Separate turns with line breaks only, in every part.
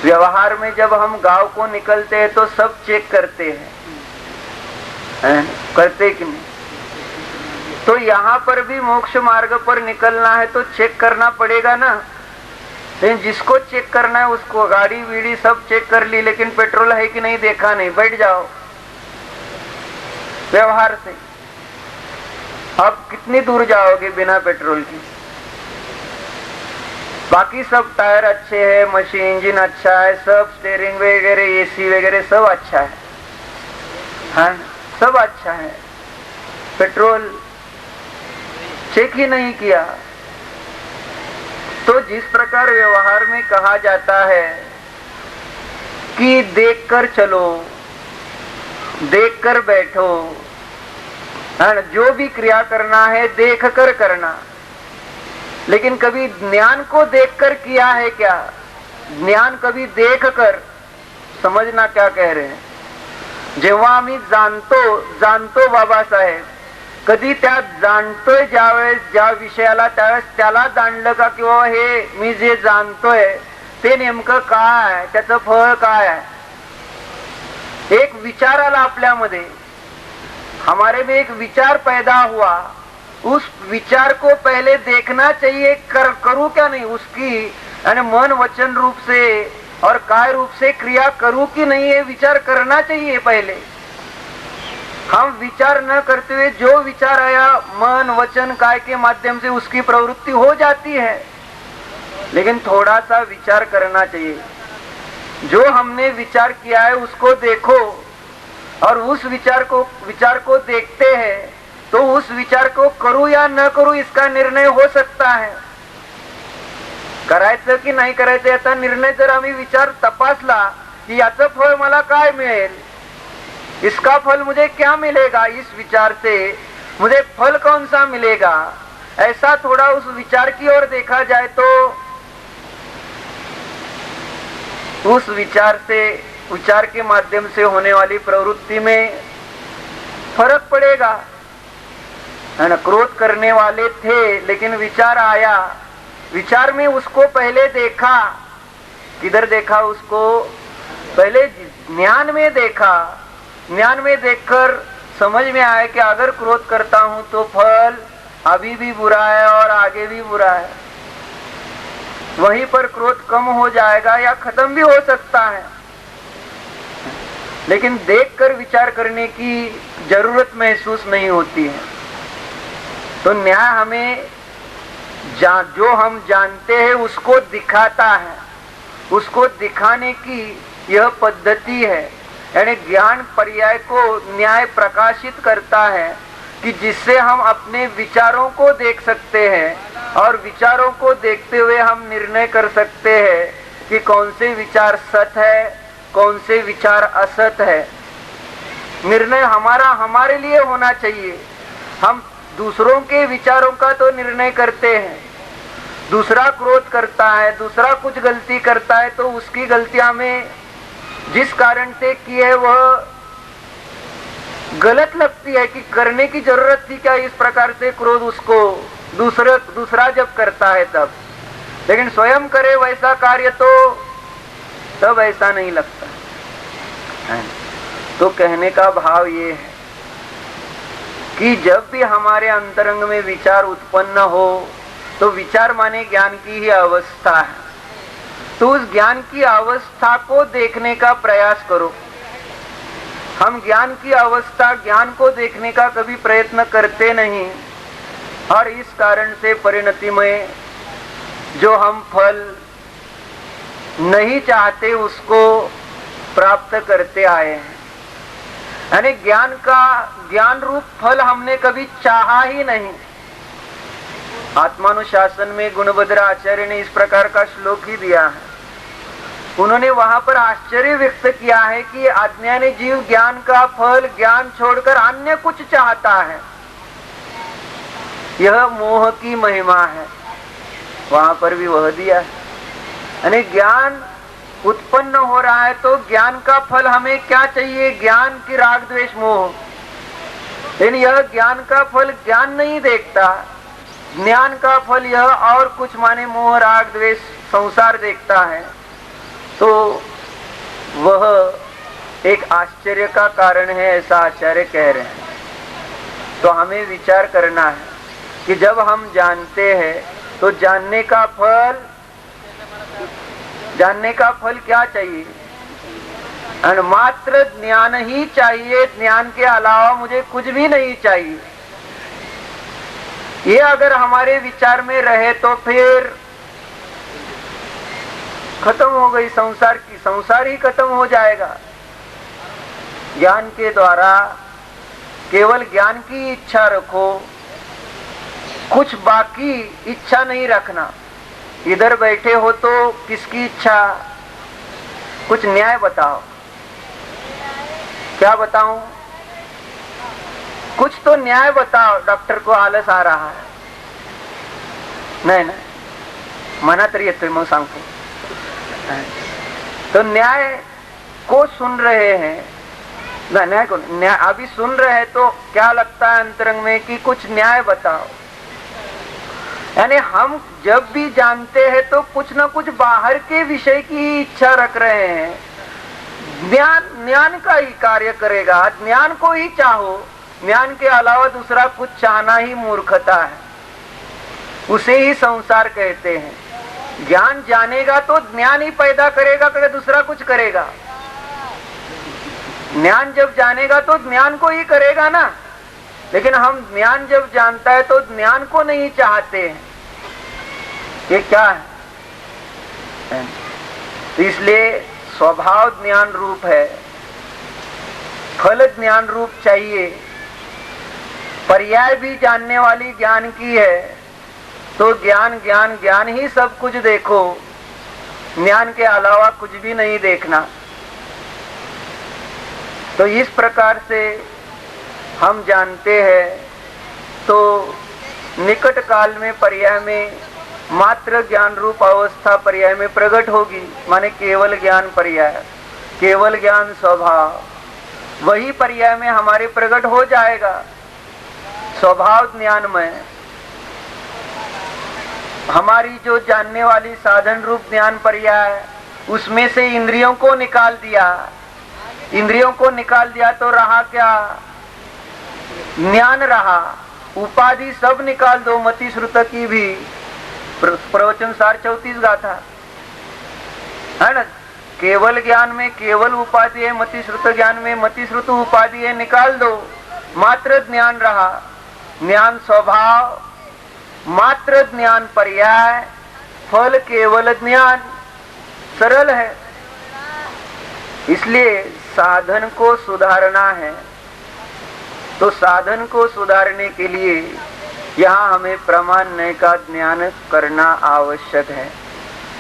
व्यवहार में जब हम गांव को निकलते हैं तो सब चेक करते हैं, करते कि नहीं? तो यहाँ पर भी मोक्ष मार्ग पर निकलना है तो चेक करना पड़ेगा ना। लेकिन जिसको चेक करना है उसको गाड़ी वीड़ी सब चेक कर ली, लेकिन पेट्रोल है कि नहीं देखा नहीं, बैठ जाओ व्यवहार से। अब कितनी दूर जाओगे बिना पेट्रोल की? बाकी सब टायर अच्छे है, मशीन इंजन अच्छा है, सब स्टीयरिंग वगैरह एसी वगैरह सब अच्छा है, हाँ सब अच्छा है, पेट्रोल चेक ही नहीं किया। तो जिस प्रकार व्यवहार में कहा जाता है कि देखकर चलो, देखकर बैठो, जो भी क्रिया करना है देख कर करना, लेकिन कभी ज्ञान को देखकर किया है क्या? ज्ञान कभी देखकर समझना क्या कह रहे हैं। जेव्हा आम्ही जाणतो बाबासाहेब, कधी त्या जाणतोय ज्यावेळेस ज्या विषयाला त्यावेळेस त्याला जाणलं का किंवा हे मी जे जाणतोय ते नेमकं काय आहे, त्याचं फळ काय आहे? एक विचार आला आपल्यामध्ये, हमारे में एक विचार पैदा हुआ, उस विचार को पहले देखना चाहिए, करूं क्या नहीं उसकी, यानी मन वचन रूप से और काय रूप से क्रिया करूं कि नहीं, ये विचार करना चाहिए पहले। हम विचार न करते हुए जो विचार आया मन वचन काय के माध्यम से उसकी प्रवृत्ति हो जाती है, लेकिन थोड़ा सा विचार करना चाहिए। जो हमने विचार किया है उसको देखो, और उस विचार को देखते हैं तो उस विचार को करूं या न करूं इसका निर्णय हो सकता है। करायचं की नाही करायचं याचा निर्णय जर आम्ही विचार तपासला की याचं फळ मला काय मिळेल, इसका फल मुझे क्या मिलेगा, इस विचार से मुझे फल कौन सा मिलेगा, ऐसा थोड़ा उस विचार की ओर देखा जाए तो उस विचार के माध्यम से होने वाली प्रवृत्ति में फर्क पड़ेगा। है ना, क्रोध करने वाले थे लेकिन विचार आया, विचार में उसको पहले देखा, किधर देखा उसको? पहले ज्ञान में देखा, ज्ञान में देखकर समझ में आया कि अगर क्रोध करता हूं तो फल अभी भी बुरा है और आगे भी बुरा है। वहीं पर क्रोध कम हो जाएगा या खत्म भी हो सकता है, लेकिन देखकर विचार करने की जरूरत महसूस नहीं होती है। तो न्याय हमें जो हम जानते हैं उसको दिखाता है, उसको दिखाने की यह पद्धति है। यानी ज्ञान पर्याय को न्याय प्रकाशित करता है कि जिससे हम अपने विचारों को देख सकते हैं और विचारों को देखते हुए हम निर्णय कर सकते हैं कि कौन से विचार सत है, कौन से विचार असत है। निर्णय हमारा हमारे लिए होना चाहिए। हम दूसरों के विचारों का तो निर्णय करते हैं, दूसरा क्रोध करता है, दूसरा कुछ गलती करता है तो उसकी गलतियां में जिस कारण से की है वह गलत लगती है कि करने की जरूरत थी क्या, इस प्रकार से क्रोध उसको दूसरा जब करता है तब, लेकिन स्वयं करे वैसा कार्य तो तब ऐसा नहीं लगता है। तो कहने का भाव ये है कि जब भी हमारे अंतरंग में विचार उत्पन्न हो तो विचार माने ज्ञान की ही अवस्था है, तो उस ज्ञान की अवस्था को देखने का प्रयास करो। हम ज्ञान की अवस्था, ज्ञान को देखने का कभी प्रयत्न करते नहीं, और इस कारण से परिणति में जो हम फल नहीं चाहते उसको प्राप्त करते आए हैं। यानी ज्ञान रूप फल हमने कभी चाहा ही नहीं। आत्मानुशासन में गुणभद्र आचार्य ने इस प्रकार का श्लोक ही दिया है। उन्होंने वहां पर आश्चर्य व्यक्त किया है कि अज्ञानी जीव ज्ञान का फल, ज्ञान छोड़कर अन्य कुछ चाहता है, यह मोह की महिमा है। वहां पर भी वह दिया है। यानी ज्ञान उत्पन्न हो रहा है तो ज्ञान का फल हमें क्या चाहिए? ज्ञान की राग द्वेष मोह। लेकिन यह ज्ञान का फल ज्ञान नहीं देखता, ज्ञान का फल यह और कुछ माने मोह राग द्वेष संसार देखता है। तो वह एक आश्चर्य का कारण है, ऐसा आचार्य कह रहे हैं। तो हमें विचार करना है कि जब हम जानते हैं तो जानने का फल क्या चाहिए? और मात्र ज्ञान ही चाहिए, ज्ञान के अलावा मुझे कुछ भी नहीं चाहिए। ये अगर हमारे विचार में रहे तो फिर खत्म हो गई संसार ही खत्म हो जाएगा। ज्ञान के द्वारा केवल ज्ञान की इच्छा रखो, कुछ बाकी इच्छा नहीं रखना। इधर बैठे हो तो किसकी इच्छा? कुछ न्याय बताओ। क्या बताऊं? कुछ तो न्याय बताओ। डॉक्टर को आलस आ रहा है, नाही मना तरी येतोय मग सांगतो। तो न्याय को सुन रहे हैं, न्याय को न्याय अभी सुन रहे हैं, तो क्या लगता है अंतरंग में कि कुछ न्याय बताओ। यानी हम जब भी जानते हैं तो कुछ ना कुछ बाहर के विषय की इच्छा रख रहे हैं। ज्ञान का ही कार्य करेगा, ज्ञान को ही चाहो। ज्ञान के अलावा दूसरा कुछ चाहना ही मूर्खता है, उसे ही संसार कहते हैं। ज्ञान जानेगा तो ज्ञान ही पैदा करेगा, कि दूसरा कुछ करेगा? ज्ञान जब जानेगा तो ज्ञान को ही करेगा ना। लेकिन हम ज्ञान जब जानता है तो ज्ञान को नहीं चाहते हैं। ये क्या है? इसलिए स्वभाव ज्ञान रूप है, फल ज्ञान रूप चाहिए। पर्याय भी जानने वाली ज्ञान की है। तो ज्ञान ज्ञान ज्ञान ही सब कुछ देखो, ज्ञान के अलावा कुछ भी नहीं देखना। तो इस प्रकार से हम जानते हैं। तो निकट काल में पर्याय में मात्र ज्ञान रूप अवस्था पर्याय में प्रकट होगी, माने केवल ज्ञान पर्याय, केवल ज्ञान स्वभाव, वही पर्याय में हमारे प्रकट हो जाएगा। स्वभाव ज्ञान में हमारी जो जानने वाली साधन रूप ज्ञान पर्याय, उसमें से इंद्रियों को निकाल दिया। इंद्रियों को निकाल दिया तो रहा क्या? ज्ञान रहा। उपाधि सब निकाल दो, मति श्रुत की भी, प्रवचन सार 34 गाथा है ना। केवल ज्ञान में केवल उपाधि है, मति श्रुत ज्ञान में मति श्रुत उपाधि है, निकाल दो, मात्र ज्ञान रहा। ज्ञान स्वभाव, मात्र ज्ञान पर्याय, फल केवल ज्ञान। सरल है। इसलिए साधन को सुधारना है। तो साधन को सुधारने के लिए यहाँ हमें प्रमाण का ज्ञान करना आवश्यक है,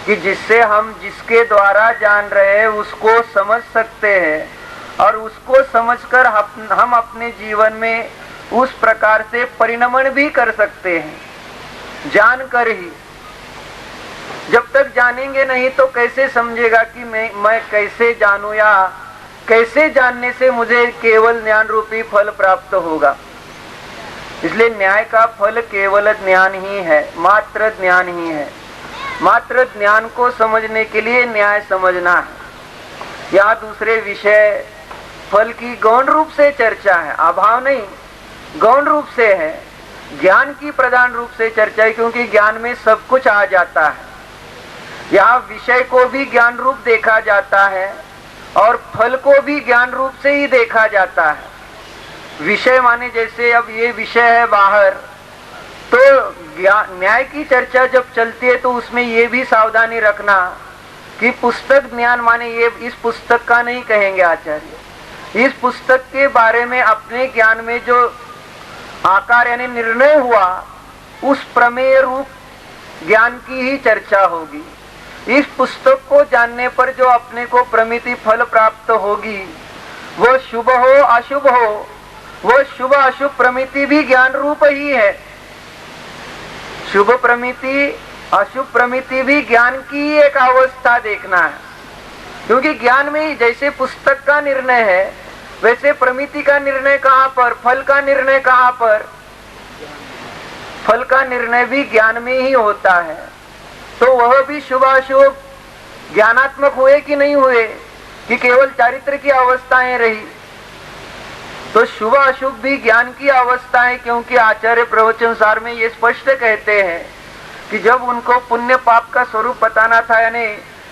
कि जिससे हम जिसके द्वारा जान रहे हैं उसको समझ सकते हैं, और उसको समझकर हम अपने जीवन में उस प्रकार से परिणमन भी कर सकते हैं। जानकर ही, जब तक जानेंगे नहीं तो कैसे समझेगा कि मैं कैसे जानूं, या कैसे जानने से मुझे केवल ज्ञान रूपी फल प्राप्त होगा। इसलिए न्याय का फल केवल ज्ञान ही है, मात्र ज्ञान ही है। मात्र ज्ञान को समझने के लिए न्याय समझना है। या दूसरे विषय फल की गौण रूप से चर्चा है, अभाव नहीं, गौण रूप से है। ज्ञान की प्रधान रूप से चर्चा है, क्योंकि ज्ञान में सब कुछ आ जाता है। यहाँ विषय को भी ज्ञान रूप देखा जाता है और फल को भी ज्ञान रूप से ही देखा जाता है। विषय माने जैसे अब ये विषय है बाहर, तो न्याय की चर्चा जब चलती है तो उसमें ये भी सावधानी रखना कि पुस्तक ज्ञान माने ये इस पुस्तक का नहीं कहेंगे आचार्य। इस पुस्तक के बारे में अपने ज्ञान में जो आकार यानी निर्णय हुआ, उस प्रमेय रूप ज्ञान की ही चर्चा होगी। इस पुस्तक को जानने पर जो अपने को प्रमिति फल प्राप्त होगी, वो शुभ हो अशुभ हो, वो शुभ अशुभ प्रमिति भी ज्ञान रूप ही है। शुभ प्रमिति अशुभ प्रमिति भी ज्ञान की एक अवस्था देखना है, क्योंकि ज्ञान में ही जैसे पुस्तक का निर्णय है, वैसे प्रमिति का निर्णय कहाँ पर, फल का निर्णय कहाँ पर? फल का निर्णय भी ज्ञान में ही होता है। तो वह भी शुभ अशुभ ज्ञानात्मक हुए कि नहीं हुए, कि केवल चारित्र की अवस्थाएं रही? तो शुभ अशुभ भी ज्ञान की अवस्था है, क्योंकि आचार्य प्रवचन सार में ये स्पष्ट कहते हैं कि जब उनको पुण्य पाप का स्वरूप बताना था, यानी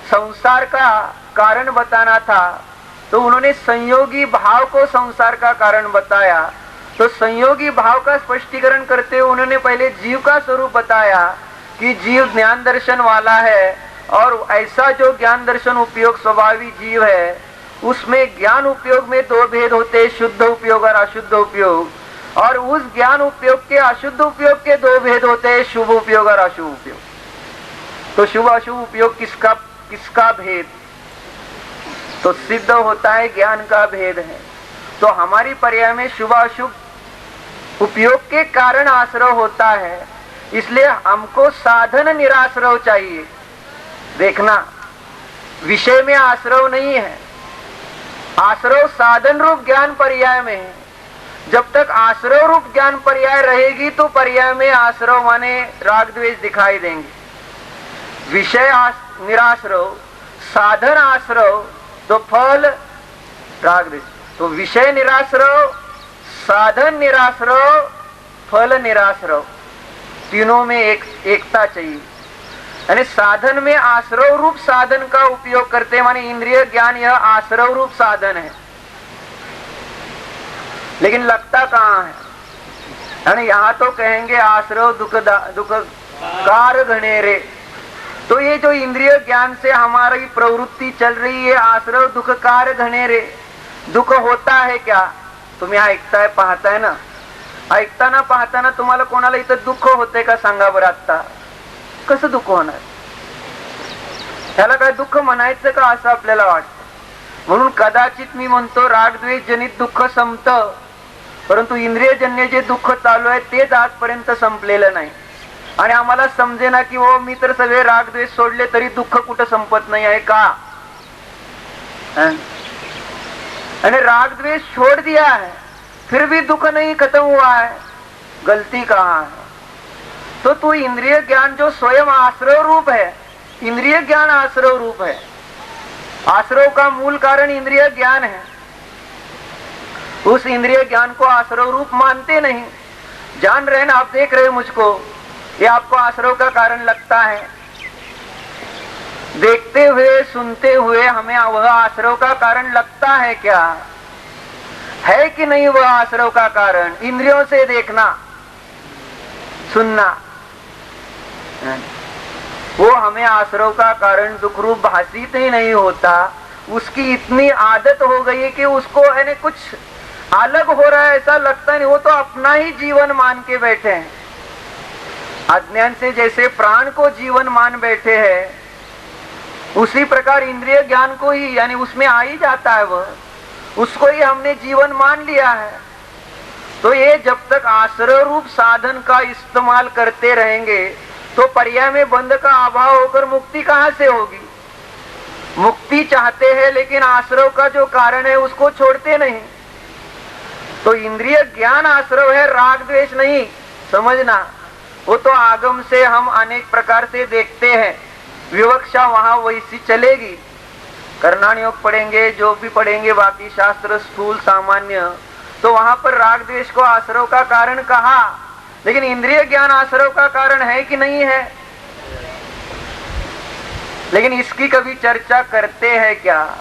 संसार का कारण बताना था, तो उन्होंने संयोगी भाव को संसार का कारण बताया। तो संयोगी भाव का स्पष्टीकरण करते हुए उन्होंने पहले जीव का स्वरूप बताया कि जीव ज्ञान दर्शन वाला है, और ऐसा जो ज्ञान दर्शन उपयोग स्वभावी जीव है, उसमें ज्ञान उपयोग में दो भेद होते हैं, शुद्ध उपयोग और अशुद्ध उपयोग। और उस ज्ञान उपयोग के अशुद्ध उपयोग के दो भेद होते हैं, शुभ उपयोग और अशुभ उपयोग। तो शुभ अशुभ उपयोग किसका भेद? तो सिद्ध होता है ज्ञान का भेद है। तो हमारी पर्याय में शुभ अशुभ उपयोग के कारण आश्रय होता है, इसलिए हमको साधन निराश्रय चाहिए। देखना, विषय में आश्रय नहीं है, आश्रय साधन रूप ज्ञान पर्याय में है। जब तक आश्रय रूप ज्ञान पर्याय रहेगी तो पर्याय में आश्रय माने राग द्वेष दिखाई देंगे। विषय निराश्रय, साधन आश्रय, तो फल राग द्वेष। तो विषय निराश्रय, साधन निराश्रय, फल निराश्रय, तीनों में एकता चाहिए। यानी साधन में आश्रय रूप साधन का उपयोग करते हैं, माने इंद्रिय ज्ञान यह आश्रय रूप साधन है। लेकिन लगता कहाँ है? यानी यहाँ तो कहेंगे आश्रय दुख कार घनेरे। तो ये जो इंद्रिय ज्ञान से हमारी प्रवृत्ति चल रही है, आश्रय दुख कार घनेरे, दुख होता है क्या? तुम्ही ऐकताय, पाहताय ना? ऐकताना पाहताना तुम्हाला कोणाला इथं दुःख होते का सांगा बरं? आता कसं दुःख होणार? त्याला काय दुःख म्हणायचं का असं आपल्याला वाटतं। म्हणून कदाचित मी म्हणतो रागद्वेष जनित दुःख संपतं, परंतु इंद्रियजन्य जे दुःख चालू आहे तेच आजपर्यंत संपलेलं नाही। आणि आम्हाला समजेना की हो मी तर सगळे रागद्वेष सोडले तरी दुःख कुठं संपत नाही आहे का? आणि रागद्वेष छोड़ दिया है फिर भी दुख नहीं खत्म हुआ है, गलती कहाँ है? तो तू इंद्रिय ज्ञान जो स्वयं आश्रय रूप है, इंद्रिय ज्ञान आश्रय रूप है, आश्रय का मूल कारण इंद्रिय ज्ञान है। उस इंद्रिय ज्ञान को आश्रय रूप मानते नहीं, जान रहे ना, आप देख रहे मुझको, ये आपको आश्रय का कारण लगता है। देखते हुए सुनते हुए हमें वह आश्रय का कारण लगता है क्या? है कि नहीं वह आश्रय का कारण? इंद्रियों से देखना सुनना, वो हमें आश्रय का कारण दुख रूप भाषित ही नहीं होता। उसकी इतनी आदत हो गई है कि उसको है कुछ अलग हो रहा है ऐसा लगता नहीं, वो तो अपना ही जीवन मान के बैठे हैं। अज्ञान से जैसे प्राण को जीवन मान बैठे हैं, उसी प्रकार इंद्रिय ज्ञान को ही, यानी उसमें आ ही जाता है वह, उसको ही हमने जीवन मान लिया है। तो ये जब तक आश्रय रूप साधन का इस्तेमाल करते रहेंगे तो पर्याय में बंध का अभाव होकर मुक्ति कहाँ से होगी? मुक्ति चाहते हैं लेकिन आश्रय का जो कारण है उसको छोड़ते नहीं। तो इंद्रिय ज्ञान आश्रय है, राग द्वेष नहीं, समझना। वो तो आगम से हम अनेक प्रकार से देखते हैं, विवक्षा वहां वैसी चलेगी। कर्णाण योग पढ़ेंगे, जो भी पढ़ेंगे बाकी शास्त्र स्थूल सामान्य, तो वहां पर राग द्वेष को आश्रय का कारण कहा, लेकिन इंद्रिय ज्ञान आश्रय का कारण है कि नहीं है? लेकिन इसकी कभी चर्चा करते हैं क्या?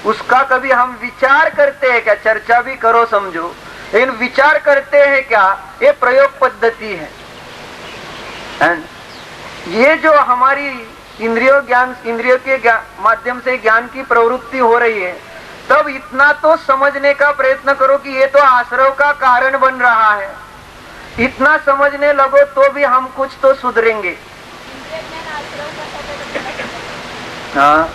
उसका कभी हम विचार करते हैं क्या? चर्चा भी करो समझो, लेकिन विचार करते हैं क्या? ये प्रयोग पद्धति है। ये जो हमारी इंद्रियों के माध्यम से ज्ञान की प्रवृत्ति हो रही है, तब इतना तो समझने का प्रयत्न करो कि ये तो आश्रय का कारण बन रहा है। इतना समझने लगो तो भी हम कुछ तो सुधरेंगे। हाँ,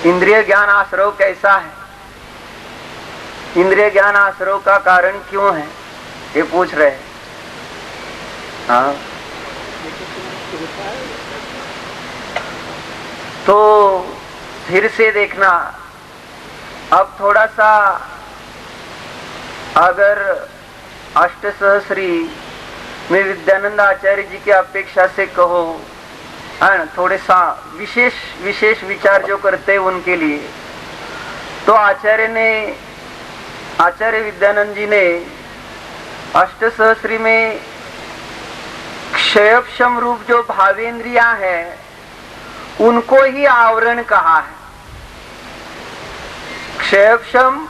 इंद्रिय ज्ञान आश्रय कैसा है? इंद्रिय ज्ञान आश्रय का कारण क्यों है, ये पूछ रहे हैं। हाँ, तो फिर से देखना, अब थोड़ा सा अगर अष्टसहस्री में विद्यानंद आचार्य जी की अपेक्षा से कहो थोड़े सा विशेष विचार जो करते हैं उनके लिए। तो आचार्य विद्यानंद जी ने अष्टसहस्री में क्षयक्षम रूप जो भावेंद्रिया है उनको ही आवरण कहा है। क्षयक्षम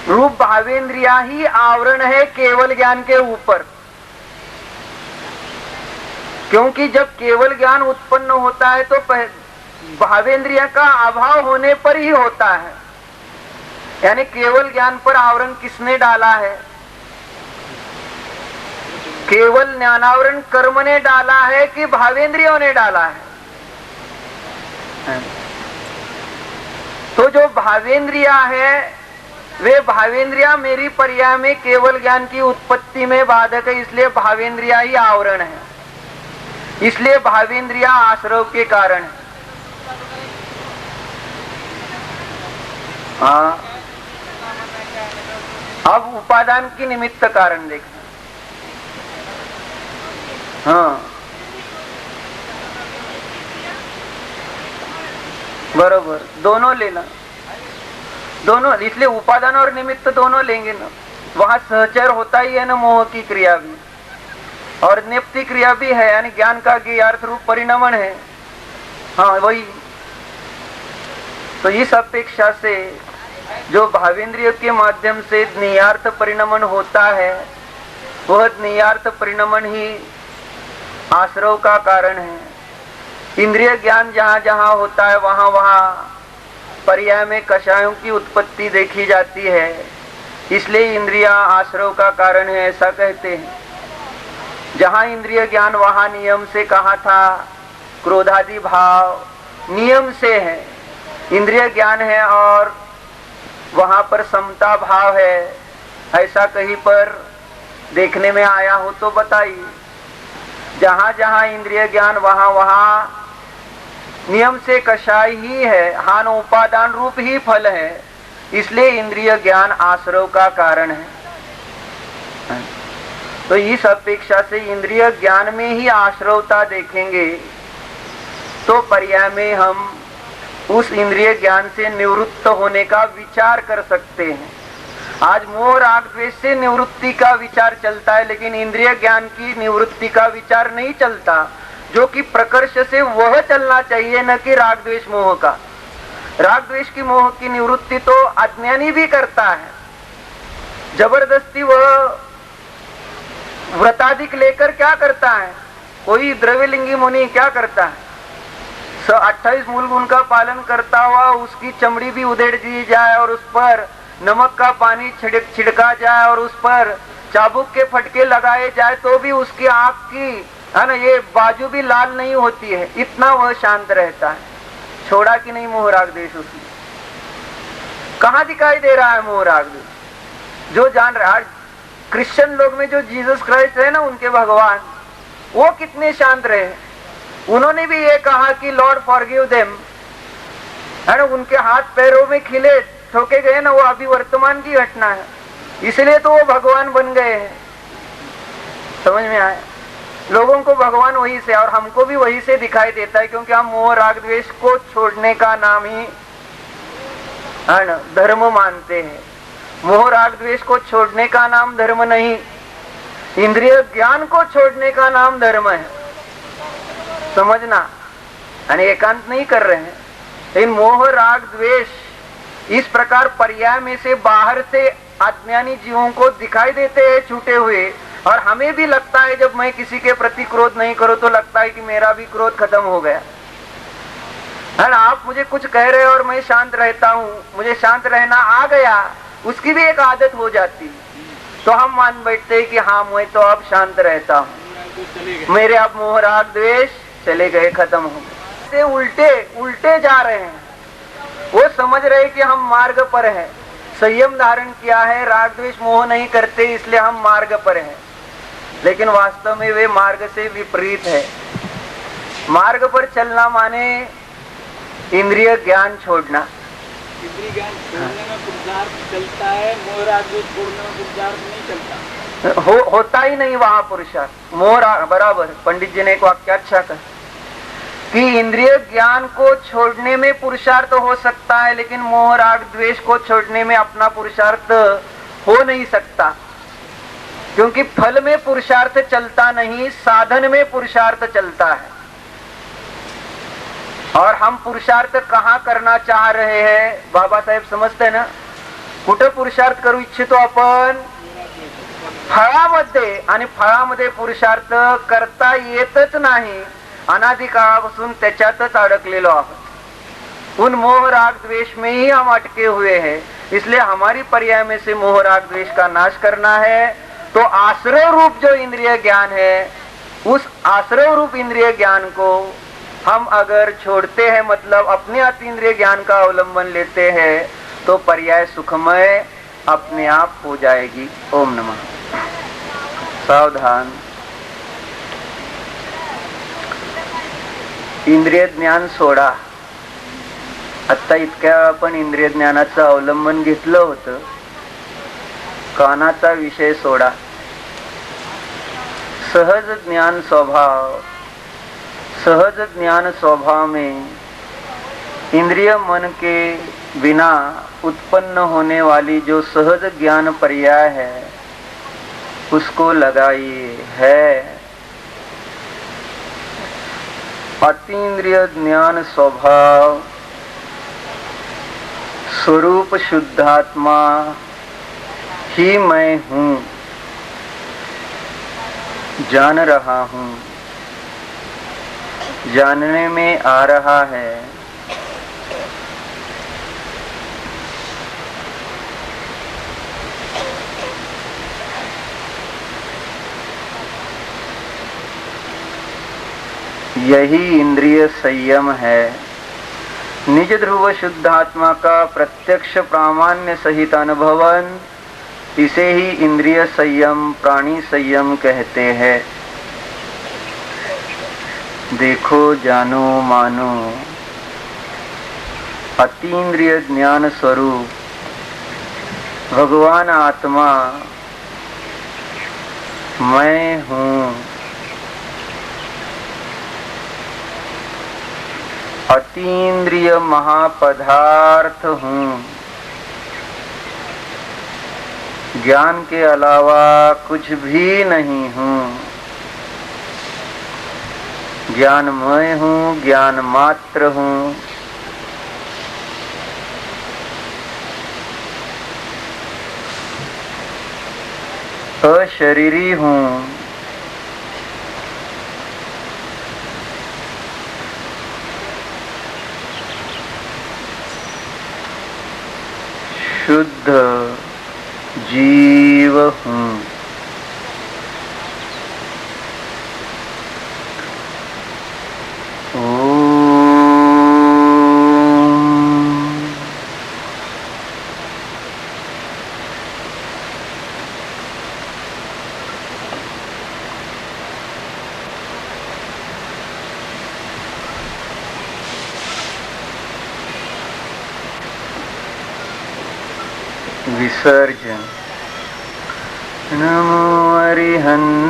रूप भावेंद्रिया ही आवरण है केवल ज्ञान के ऊपर, क्योंकि जब केवल ज्ञान उत्पन्न होता है तो भावेंद्रिया का अभाव होने पर ही होता है। यानी केवल ज्ञान पर आवरण किसने डाला है? केवल ज्ञानावरण कर्म ने डाला है कि भावेंद्रियों ने डाला है? तो जो भावेंद्रिया है वे भावेंद्रिया मेरी पर्याय में केवल ज्ञान की उत्पत्ति में बाधक है, इसलिए भावेंद्रिया ही आवरण है, इसलिए भावेंद्रिया आश्रव के कारण है। हाँ, अब उपादान की निमित्त कारण देखना। हाँ बरोबर, दोनों लेना, दोनों, इसलिए उपादान और निमित्त दोनों लेंगे ना। वहां सहचर होता ही है ना, मोह की क्रिया भी और निप्ति क्रिया भी है, यानी ज्ञान का ज्ञार्थ रूप परिणमन है। हाँ वही। तो इस अपेक्षा से जो भावेंद्रिय के माध्यम से नियार्थ परिणमन होता है वह नियार्थ परिणमन ही आश्रव का कारण है। इंद्रिय ज्ञान जहाँ जहाँ होता है वहाँ वहाँ पर्याय में कषायों की उत्पत्ति देखी जाती है, इसलिए इंद्रिया आश्रव का कारण है, ऐसा कहते हैं। जहाँ इंद्रिय ज्ञान वहाँ नियम से कहा था, क्रोधादि भाव नियम से है, इंद्रिय ज्ञान है और वहाँ पर समता भाव है, ऐसा कहीं पर देखने में आया हो तो बताइए। जहाँ जहाँ इंद्रिय ज्ञान वहाँ वहाँ नियम से कषाय ही है, हान उपादान रूप ही फल है, इसलिए इंद्रिय ज्ञान आश्रव का कारण है। तो इस अपेक्षा से इंद्रिय ज्ञान में ही आश्रवता देखेंगे तो पर्याय में हम उस इंद्रिय ज्ञान से निवृत्त होने का विचार कर सकते हैं। आज मोह राग द्वेष से निवृत्ति का विचार चलता है, लेकिन इंद्रिय ज्ञान की निवृत्ति का विचार नहीं चलता, जो कि प्रकर्ष से वह चलना चाहिए, न कि राग द्वेष मोह का। राग द्वेष की मोह की निवृत्ति तो अज्ञानी भी करता है, जबरदस्ती वह व्रताधिक लेकर क्या करता है, कोई द्रव्यलिंगी मुनि क्या करता है, 28 मूल गुण का पालन करता हुआ उसकी चमड़ी भी उधेड़ दी जाए और उस पर नमक का पानी छिड़का जाए और उस पर चाबुक के फटके लगाए जाए तो भी उसकी आंख की है ना ये बाजू भी लाल नहीं होती है, इतना वह शांत रहता है। छोड़ा कि नहीं मोह राग द्वेष उसने? कहाँ दिखाई दे रहा है मोह राग द्वेष? जो जान रहा है क्रिश्चियन लोग में जो जीसस क्राइस्ट है ना, उनके भगवान, वो कितने शांत रहे। उन्होंने भी ये कहा कि लॉर्ड फॉरगिव देम, है ना, उनके हाथ पैरों में खिले ठोके गए ना, वो अभी वर्तमान की घटना है, इसलिए तो वो भगवान बन गए हैं। समझ में आया? लोगों को भगवान वही से और हमको भी वही से दिखाई देता है, क्योंकि हम मोह राग द्वेष को छोड़ने का नाम ही है ना धर्म मानते हैं। मोह राग द्वेष को छोड़ने का नाम धर्म नहीं, इंद्रिय ज्ञान को छोड़ने का नाम धर्म है। समझना, यानी एकांत नहीं कर रहे हैं, लेकिन मोह राग द्वेष इस प्रकार पर्याय में से बाहर से अज्ञानी जीवों को दिखाई देते हैं छूटे हुए, और हमें भी लगता है जब मैं किसी के प्रति क्रोध नहीं करूं तो लगता है कि मेरा भी क्रोध खत्म हो गया है ना। आप मुझे कुछ कह रहे हो और मैं शांत रहता हूं, मुझे शांत रहना आ गया, उसकी भी एक आदत हो जाती है, तो हम मान बैठते हैं कि हाँ मैं तो अब शांत रहता हूं, मेरे अब मोह राग द्वेष चले गए, खत्म हो गए। उल्टे जा रहे हैं, वो समझ रहे कि हम मार्ग पर हैं, संयम धारण किया है, राग द्वेष मोह नहीं करते इसलिए हम मार्ग पर हैं, लेकिन वास्तव में वे मार्ग से विपरीत है। मार्ग पर चलना माने इंद्रिय ज्ञान छोड़ना।
इंद्रिय ज्ञान छोड़ने में पुरुषार्थ चलता है, मोह राग द्वेष छोड़ने में पुरुषार्थ नहीं चलता।
होता ही नहीं वहां पुरुषार्थ। मोह बराबर पंडित जी ने एक वाक्य अच्छा कहा कि इंद्रिय ज्ञान को छोड़ने में पुरुषार्थ हो सकता है, लेकिन मोह राग द्वेष को छोड़ने में अपना पुरुषार्थ हो नहीं सकता, क्योंकि फल में पुरुषार्थ चलता नहीं, साधन में पुरुषार्थ चलता है। और हम पुरुषार्थ कहाँ करना चाह रहे हैं बाबा साहेब समजते ना, कुठं पुरुषार्थ करू इच्छितो आपण? फळामध्ये, आणि फळामध्ये पुरुषार्थ करता येतच नाही, अनादिकाळापासून त्याच्यातच अडकलेलो आहोत। उन मोह राग द्वेष में ही हम अटके हुए हैं, इसलिए हमारी पर्याय में से मोह राग द्वेष का नाश करना है। तो आश्रय रूप जो इंद्रिय ज्ञान है, उस आश्रय रूप इंद्रिय ज्ञान को हम अगर छोड़ते हैं, मतलब अपने अतीन्द्रिय ज्ञान का अवलंबन लेते हैं, तो पर्याय सुखमय अपने आप हो जाएगी। ओम नमः। सावधान, इंद्रिय ज्ञान सोडा। आता इतक्या आपण इंद्रिय ज्ञानाचं अवलंबन घेतलं होतं, कानाचा विषय सोडा। सहज ज्ञान स्वभाव, सहज ज्ञान स्वभाव में इंद्रिय मन के बिना उत्पन्न होने वाली जो सहज ज्ञान पर्याय है, उसको लगाइए। है अतीन्द्रिय ज्ञान स्वभाव स्वरूप शुद्धात्मा ही मैं हूँ, जान रहा हूँ, जानने में आ रहा है। यही इंद्रिय संयम है। निज ध्रुव शुद्ध आत्मा का प्रत्यक्ष प्रामाण्य सहित अनुभवन, इसे ही इंद्रिय संयम, प्राणी संयम कहते हैं। देखो, जानो, मानो, अतीन्द्रिय ज्ञान स्वरूप भगवान आत्मा मैं हूँ, अतीन्द्रिय महापदार्थ हूँ, ज्ञान के अलावा कुछ भी नहीं हूँ, ज्ञानमय हूँ, ज्ञान मात्र हूँ। अशरीरी हूँ, शुद्ध जीव हूँ। विसर्जन। नमो अरिहंत